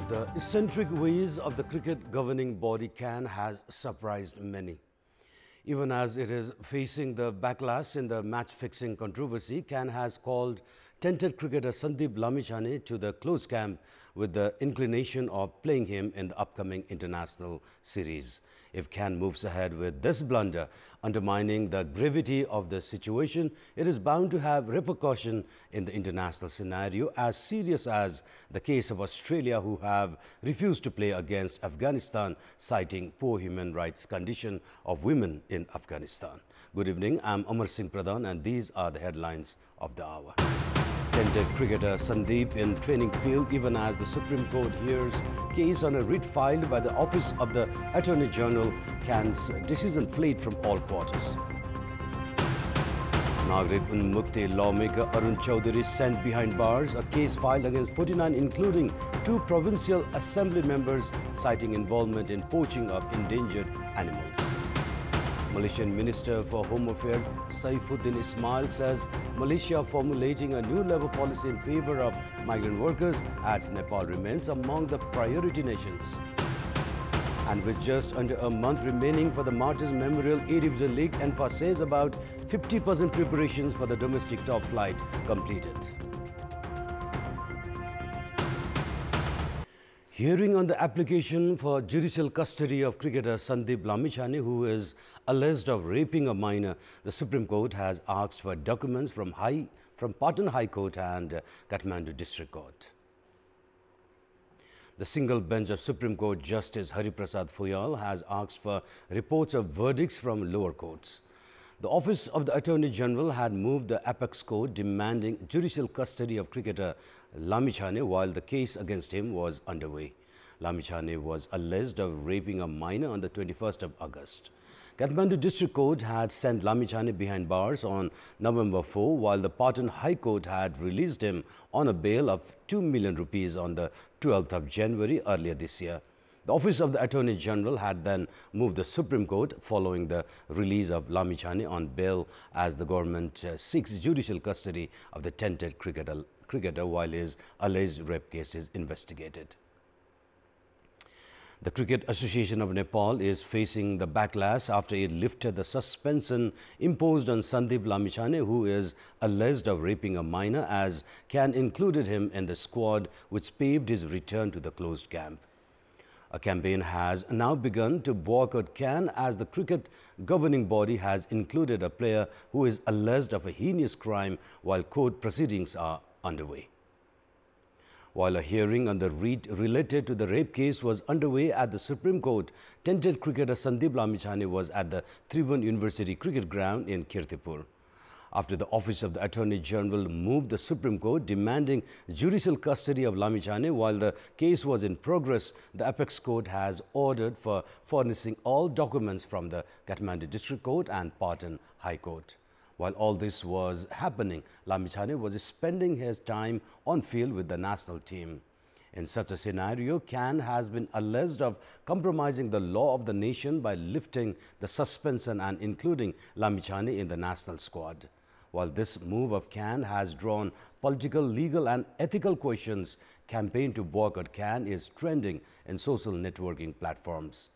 The eccentric ways of the cricket governing body CAN has surprised many. Even as it is facing the backlash in the match-fixing controversy, CAN has called tented cricketer Sandeep Lamichhane to the close camp with the inclination of playing him in the upcoming international series. If CAN moves ahead with this blunder, undermining the gravity of the situation, it is bound to have repercussion in the international scenario as serious as the case of Australia, who have refused to play against Afghanistan, citing poor human rights condition of women in Afghanistan. Good evening, I'm Amar Singh Pradhan and these are the headlines of the hour. Tented cricketer Sandeep in training field even as the Supreme Court hears case on a writ filed by the Office of the Attorney General. CAN's decision fled from all quarters. Nagrik Unmukti lawmaker Arun Chaudhary sent behind bars, a case filed against 49 including 2 provincial assembly members citing involvement in poaching of endangered animals. Malaysian Minister for Home Affairs Saifuddin Ismail says Malaysia formulating a new labour policy in favour of migrant workers as Nepal remains among the priority nations. And with just under a month remaining for the Martyrs Memorial A-Division League, ENFA says about 50% preparations for the domestic top flight completed. Hearing on the application for judicial custody of cricketer Sandeep Lamichhane, who is alleged of raping a minor, the Supreme Court has asked for documents from Patan High Court and Kathmandu District Court. The single bench of Supreme Court Justice Hari Prasad Fuyal has asked for reports of verdicts from lower courts. The Office of the Attorney General had moved the Apex Court demanding judicial custody of cricketer Lamichhane while the case against him was underway. Lamichhane was alleged of raping a minor on the 21st of August. Kathmandu District Court had sent Lamichhane behind bars on November 4, while the Patan High Court had released him on a bail of 2 million rupees on the 12th of January earlier this year. The Office of the Attorney General had then moved the Supreme Court following the release of Lamichhane on bail as the government seeks judicial custody of the tented cricketer while his alleged rape case is investigated. The Cricket Association of Nepal is facing the backlash after it lifted the suspension imposed on Sandeep Lamichhane, who is alleged of raping a minor, as CAN included him in the squad which paved his return to the closed camp. A campaign has now begun to boycott CAN as the cricket governing body has included a player who is alleged of a heinous crime while court proceedings are underway. While a hearing on the writ related to the rape case was underway at the Supreme Court, tented cricketer Sandeep Lamichhane was at the Tribhuvan University Cricket Ground in Kantipur. After the Office of the Attorney General moved the Supreme Court demanding judicial custody of Lamichhane while the case was in progress, the Apex Court has ordered for furnishing all documents from the Kathmandu District Court and Patan High Court. While all this was happening, Lamichhane was spending his time on field with the national team. In such a scenario, CAN has been alleged of compromising the law of the nation by lifting the suspension and including Lamichhane in the national squad. While this move of CAN has drawn political, legal and ethical questions, campaign to boycott CAN is trending in social networking platforms.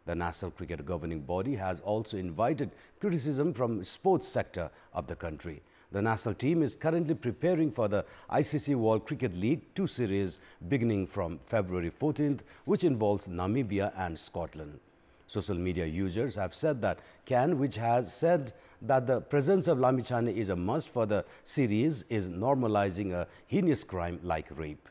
The National Cricket Governing Body has also invited criticism from the sports sector of the country. The national team is currently preparing for the ICC World Cricket League 2 series beginning from February 14th, which involves Namibia and Scotland. Social media users have said that CAN, which has said that the presence of Lamichhane is a must for the series, is normalizing a heinous crime like rape.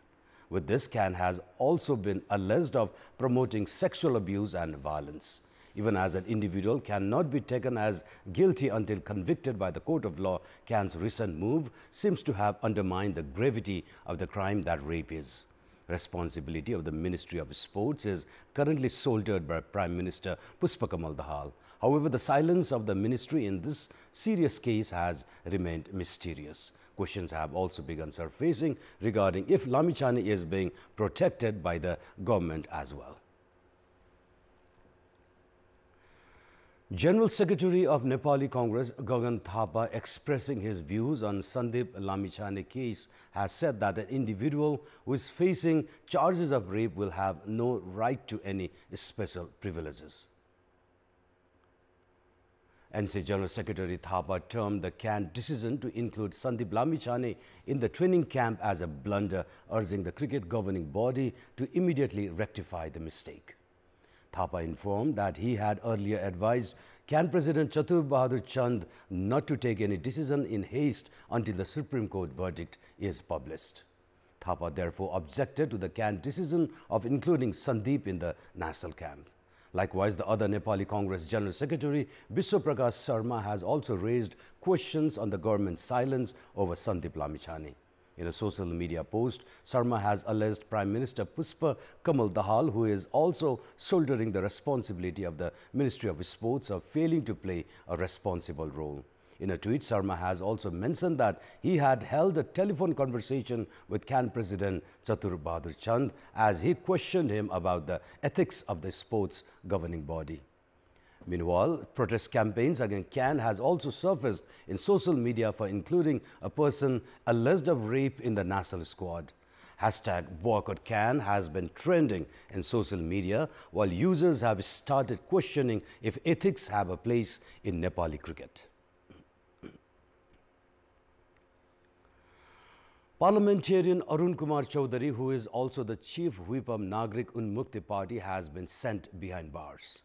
With this, CAN has also been alleged of promoting sexual abuse and violence. Even as an individual cannot be taken as guilty until convicted by the court of law, CAN's recent move seems to have undermined the gravity of the crime that rape is. Responsibility of the Ministry of Sports is currently shouldered by Prime Minister Pushpa Dahal. However, the silence of the ministry in this serious case has remained mysterious. Questions have also begun surfacing regarding if Lamichhane is being protected by the government as well. General Secretary of Nepali Congress Gagan Thapa, expressing his views on Sandip Lamichhane case, has said that an individual who is facing charges of rape will have no right to any special privileges. NC General Secretary Thapa termed the CAN decision to include Sandip Lamichhane in the training camp as a blunder, urging the cricket governing body to immediately rectify the mistake. Thapa informed that he had earlier advised CAN President Chatur Bahadur Chand not to take any decision in haste until the Supreme Court verdict is published. Thapa therefore objected to the CAN decision of including Sandeep in the national camp. Likewise, the other Nepali Congress General Secretary, Biswa Prakash Sharma, has also raised questions on the government's silence over Sandip Lamichhane. In a social media post, Sharma has alleged Prime Minister Pushpa Dahal, who is also shouldering the responsibility of the Ministry of Sports, of failing to play a responsible role. In a tweet, Sharma has also mentioned that he had held a telephone conversation with CAN President Chatur Bahadur Chand as he questioned him about the ethics of the sports governing body. Meanwhile, protest campaigns against CAN has also surfaced in social media for including a person alleged of rape in the national squad. Hashtag boycott CAN has been trending in social media, while users have started questioning if ethics have a place in Nepali cricket. Parliamentarian Arun Kumar Chaudhary, who is also the chief whip of Nagrik Unmukti Party, has been sent behind bars.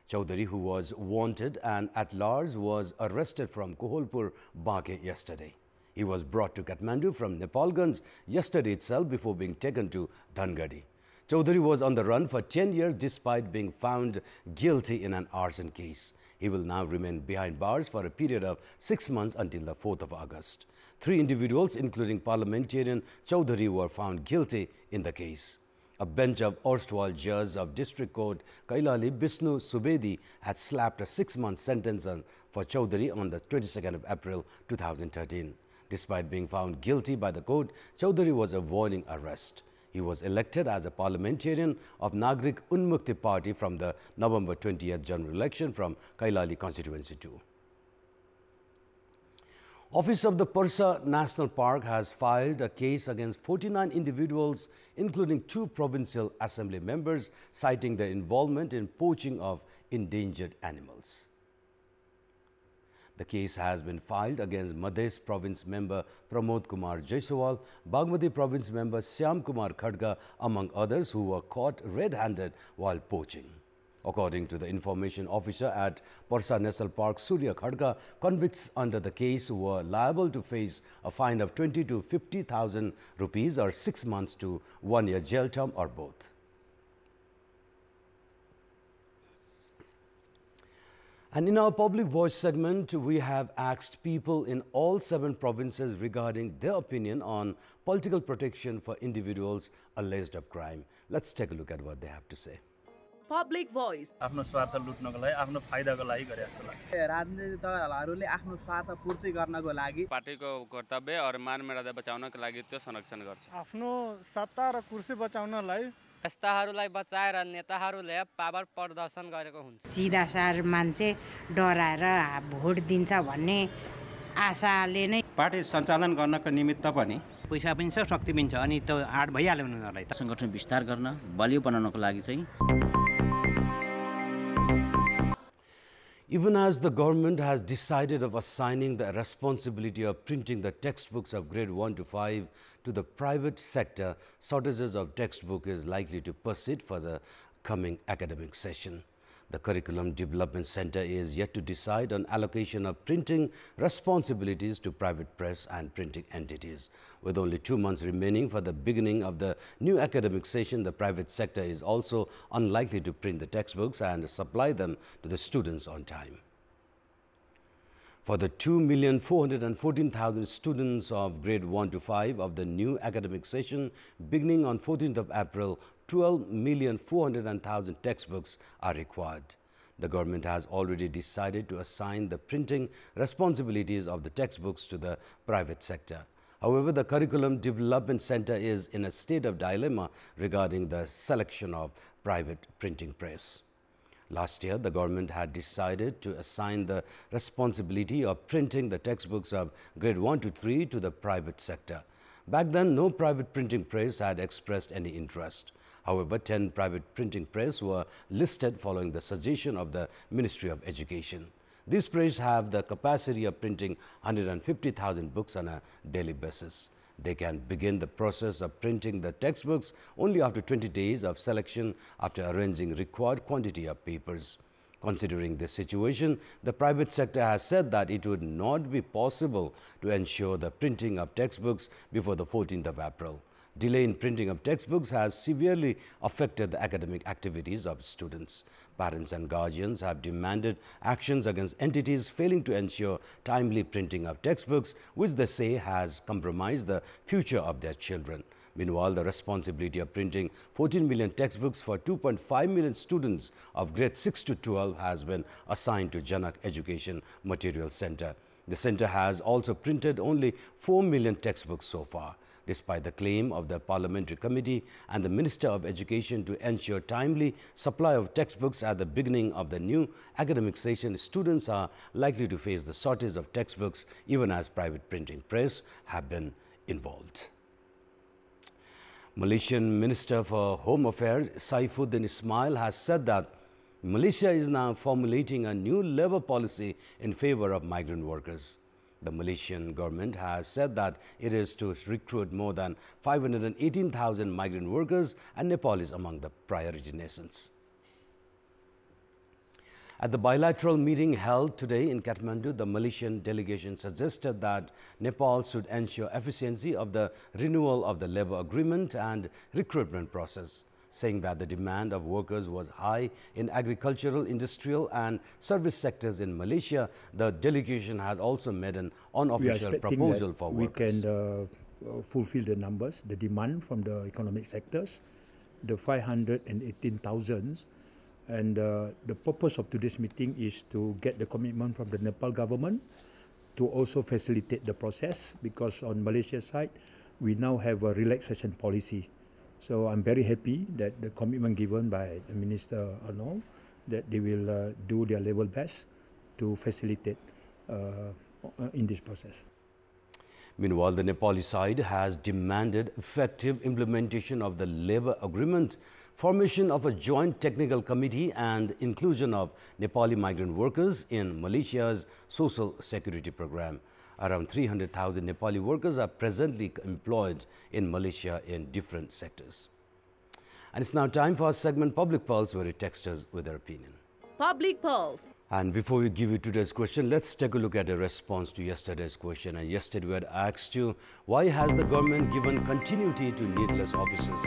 Chaudhary, who was wanted and at large, was arrested from Koholpur, Banke yesterday. He was brought to Kathmandu from Nepalganj yesterday itself before being taken to Dhangadi. Chaudhary was on the run for 10 years despite being found guilty in an arson case. He will now remain behind bars for a period of 6 months until the 4th of August. 3 individuals, including parliamentarian Chaudhary, were found guilty in the case. A bench of erstwhile judges of District Court Kailali, Bisnu Subedi, had slapped a 6-month sentence for Chaudhary on the 22nd of April 2013. Despite being found guilty by the court, Chaudhary was avoiding arrest. He was elected as a parliamentarian of Nagrik Unmukti Party from the November 20th general election from Kailali constituency 2. Office of the Parsa National Park has filed a case against 49 individuals, including 2 provincial assembly members, citing their involvement in poaching of endangered animals. The case has been filed against Madhes Province member Pramod Kumar Jaiswal, Bagmati Province member Syam Kumar Khadga, among others, who were caught red-handed while poaching. According to the information officer at Parsa National Park, Surya Khadga, convicts under the case were liable to face a fine of 20 to 50,000 rupees or 6 months to 1 year jail term or both. And in our Public Voice segment, we have asked people in all 7 provinces regarding their opinion on political protection for individuals alleged of crime. Let's take a look at what they have to say. Public Voice. आफ्नो स्वार्थ लुट्नको लागि आफ्नो फाइदाको लागि गरे जस्तो लाग्छ राजनीतिक दलहरूले आफ्नो स्वार्थ पूर्ति गर्नको लागि पार्टीको कर्तव्य और मान मर्यादा बचाउनको लागि त्यो संरक्षण गर्छ आफ्नो सत्ता र कुर्सी बचाउनलाई यस्ताहरूलाई बचाएर नेताहरूले पावर प्रदर्शन गरेको हुन्छ सिधासार मान्छे डराएर भोट दिन्छ भन्ने आशाले नै पार्टी सञ्चालन गर्नको निमित्त पनि पैसा पनि छ शक्ति पनि छ अनि त्यो आड भइहाल्यो उनीहरुलाई त संगठन विस्तार गर्न बलियो बनाउनको लागि चाहिँ Even as the government has decided of assigning the responsibility of printing the textbooks of grade 1 to 5 to the private sector, shortages of textbook is likely to persist for the coming academic session. The Curriculum Development Center is yet to decide on allocation of printing responsibilities to private press and printing entities. With only 2 months remaining for the beginning of the new academic session, the private sector is also unlikely to print the textbooks and supply them to the students on time. For the 2,414,000 students of grade 1 to 5 of the new academic session beginning on 14th of April, 12,400,000 textbooks are required. The government has already decided to assign the printing responsibilities of the textbooks to the private sector. However, the Curriculum Development Center is in a state of dilemma regarding the selection of private printing press. Last year, the government had decided to assign the responsibility of printing the textbooks of grade 1 to 3 to the private sector. Back then, no private printing press had expressed any interest. However, 10 private printing press were listed following the suggestion of the Ministry of Education. These press have the capacity of printing 150,000 books on a daily basis. They can begin the process of printing the textbooks only after 20 days of selection after arranging required quantity of papers. Considering this situation, the private sector has said that it would not be possible to ensure the printing of textbooks before the 14th of April. Delay in printing of textbooks has severely affected the academic activities of students. Parents and guardians have demanded actions against entities failing to ensure timely printing of textbooks, which they say has compromised the future of their children. Meanwhile, the responsibility of printing 14 million textbooks for 2.5 million students of grade 6 to 12 has been assigned to Janak Education Material Center. The center has also printed only 4 million textbooks so far. Despite the claim of the Parliamentary Committee and the Minister of Education to ensure timely supply of textbooks at the beginning of the new academic session, students are likely to face the shortage of textbooks even as private printing press have been involved. Malaysian Minister for Home Affairs Saifuddin Ismail has said that Malaysia is now formulating a new labour policy in favour of migrant workers. The Malaysian government has said that it is to recruit more than 518,000 migrant workers and Nepalis among the priority nations. At the bilateral meeting held today in Kathmandu, the Malaysian delegation suggested that Nepal should ensure efficiency of the renewal of the labour agreement and recruitment process, saying that the demand of workers was high in agricultural, industrial and service sectors in Malaysia. The delegation has also made an unofficial proposal for workers. We can fulfill the numbers, the demand from the economic sectors, the 518,000. And the purpose of today's meeting is to get the commitment from the Nepal government to also facilitate the process, because on Malaysia's side, we now have a relaxation policy. So I'm very happy that the commitment given by the Minister Arnold that they will do their level best to facilitate in this process. Meanwhile, the Nepali side has demanded effective implementation of the labour agreement, formation of a joint technical committee and inclusion of Nepali migrant workers in Malaysia's social security program. Around 300,000 Nepali workers are presently employed in Malaysia in different sectors. And it's now time for our segment Public Pulse, where you text us with their opinion. Public Pulse. And before we give you today's question, let's take a look at a response to yesterday's question. And yesterday we had asked you, why has the government given continuity to needless offices?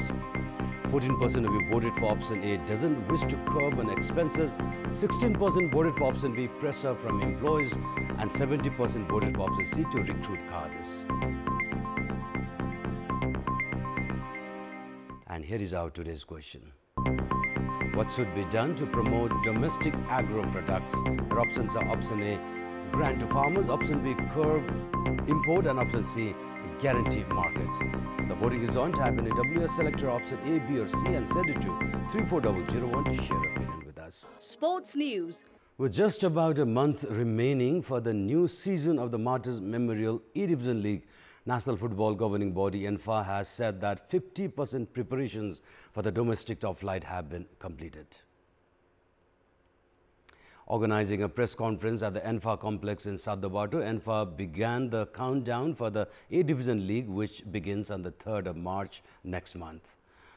14% of you voted for option A, doesn't wish to curb on expenses. 16% voted for option B, pressure from employees. And 70% voted for option C, to recruit cadres. And here is our today's question. What should be done to promote domestic agro products? Your options are option A, grant to farmers, option B, curb import, and option C, guaranteed market. The voting is on. Type in a WS selector option A, B or C and send it to 34001 to share your opinion with us. Sports News. With just about a month remaining for the new season of the Martyrs Memorial E-Division League, National Football Governing Body NFA has said that 50% preparations for the domestic top flight have been completed. Organizing a press conference at the NFA complex in Sadabatu, NFA began the countdown for the A-Division League, which begins on the 3rd of March next month.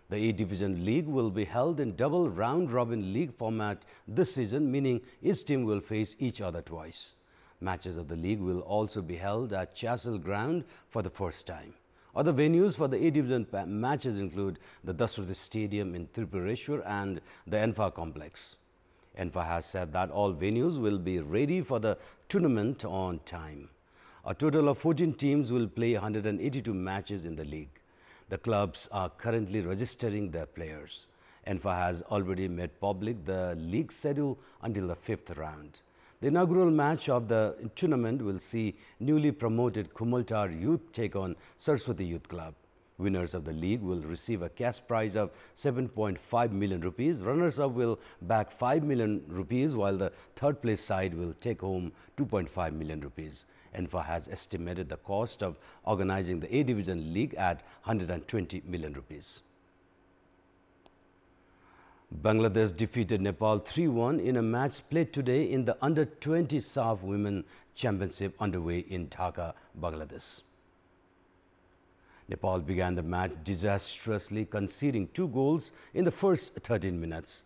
The A-Division League will be held in double round-robin league format this season, meaning each team will face each other twice. Matches of the league will also be held at Chasel Ground for the first time. Other venues for the A-Division matches include the Dasrath Stadium in Tripureshwar and the NFA complex. ENFA has said that all venues will be ready for the tournament on time. A total of 14 teams will play 182 matches in the league. The clubs are currently registering their players. ENFA has already made public the league schedule until the 5th round. The inaugural match of the tournament will see newly promoted Kumultar Youth take on Saraswati Youth Club. Winners of the league will receive a cash prize of 7.5 million rupees. Runners-up will back 5 million rupees, while the third place side will take home 2.5 million rupees. ENFA has estimated the cost of organizing the A-Division League at 120 million rupees. Bangladesh defeated Nepal 3-1 in a match played today in the Under-20 SAF Women Championship underway in Dhaka, Bangladesh. Nepal began the match disastrously, conceding 2 goals in the first 13 minutes.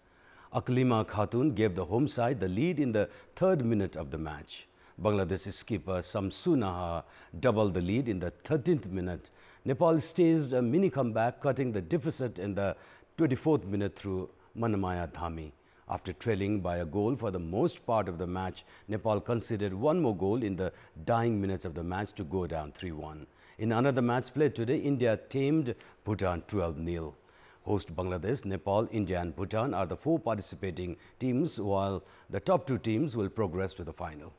Aklima Khatun gave the home side the lead in the 3rd minute of the match. Bangladesh skipper Samsu Naha doubled the lead in the 13th minute. Nepal staged a mini comeback, cutting the deficit in the 24th minute through Manamaya Dhami. After trailing by a goal for the most part of the match, Nepal conceded 1 more goal in the dying minutes of the match to go down 3-1. In another match played today, India tamed Bhutan 12-0. Host Bangladesh, Nepal, India and Bhutan are the 4 participating teams, while the top 2 teams will progress to the final.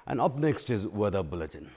And up next is Weather Bulletin.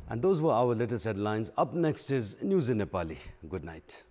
And those were our latest headlines. Up next is News in Nepali. Good night.